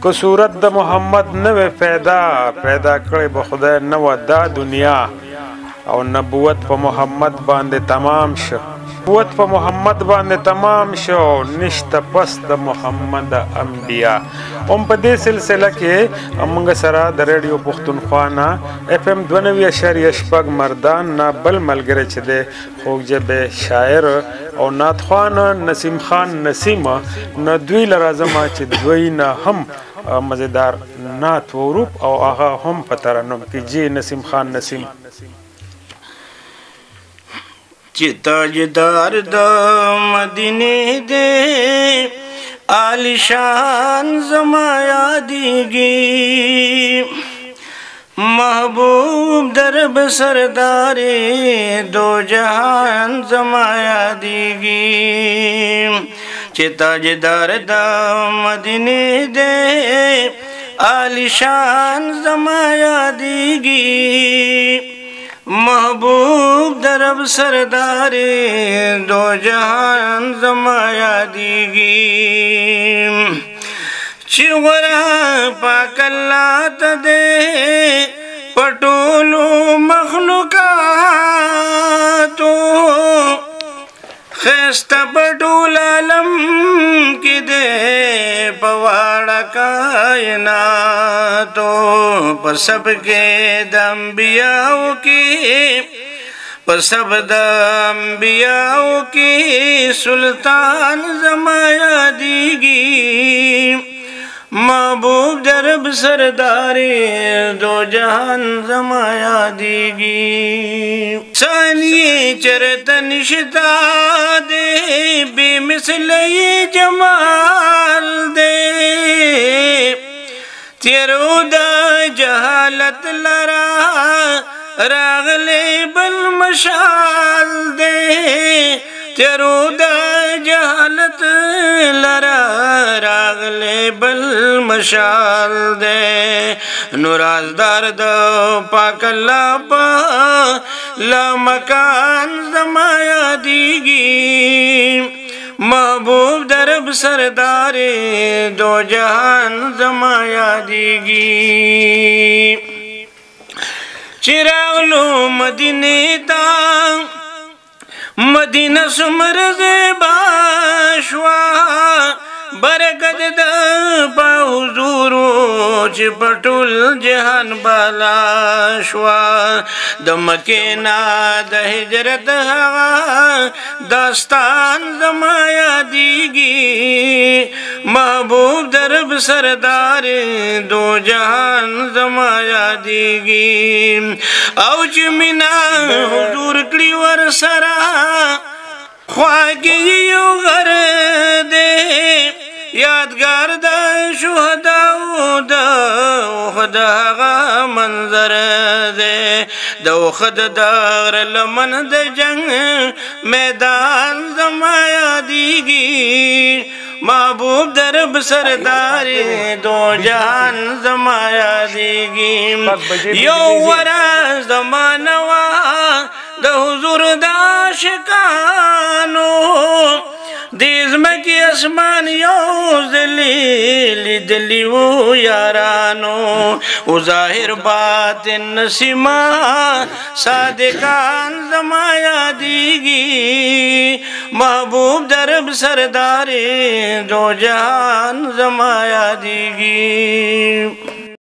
که صورت د محمد نوې پیدا کړې به خدای نه وه دا دنیا او نبوت په محمد باندې تمام شو نبوت په محمد باندې تمام شو نشته پس د محمد انبیا هم په دې سلسله کې موږ سره د ریډیو پښتونخوا نه FM 92.6 مردان نه بل ملګری چې دی خوږ ژبې شاعر او نعتخوان نسیم خان نسیم نه دوی له راځمه چې دوی نه هم مزیدار نعت وروپ او هغه هم په ترنم کې جی نسیم خان نسیم چې تاجدار د مدینې دې عالیشان زما یادېږي محبوب درب سردار دو جهان زما یادېږي چې تاجدار د مدینې دې عالیشان زما یادېږي محبوب درب سردار دو جهان زما یادېږي چې غوره پاک الله ته دې په ټولو مخلوقاتو ښایسته په ټول عالم کې دې په واړه کائناتو په سب کې د انبیاو کې په سب د انبیاو کې سلطان زما یادېږي محبوب درب سردار دو جهان زما یادېږي ثانیې چرته نشته دې بې مثله جمال دې تیرو د جهالت لرا راغلی بل مشال دې تیرو د جهالت لرا راغلی بل مشال دې نو رازدار د پاک الله په لامکان زما یادېږي محبوب درب سردار دو جهان زما یادېږي چې راغلو مدینې ته مدینه څومره زیبا شوه برکت د په حضورو چې په ټول جهان بالا شوه د مکې نه د هجرت هغه داستان زما یادېږي محبوب درب سردار دو جهان زما یادېږي او چې مینه حضور کړي ورسره خواږه یو غر دې یادګار د شهداو د احد هغه منظر دی د احد د غر لمن د جنگ میدان زما یادېږي محبوب درب سردار دو جهان زما یادېږي یو ورځ زمانه وه د حضور د عاشقانو دې ځمکې اسمان یو ځلې لیدلي وو یارانو و ظاهر باطن نسیما صادقان زما یادېږي محبوب درب سردار دو جهان زما یادېږي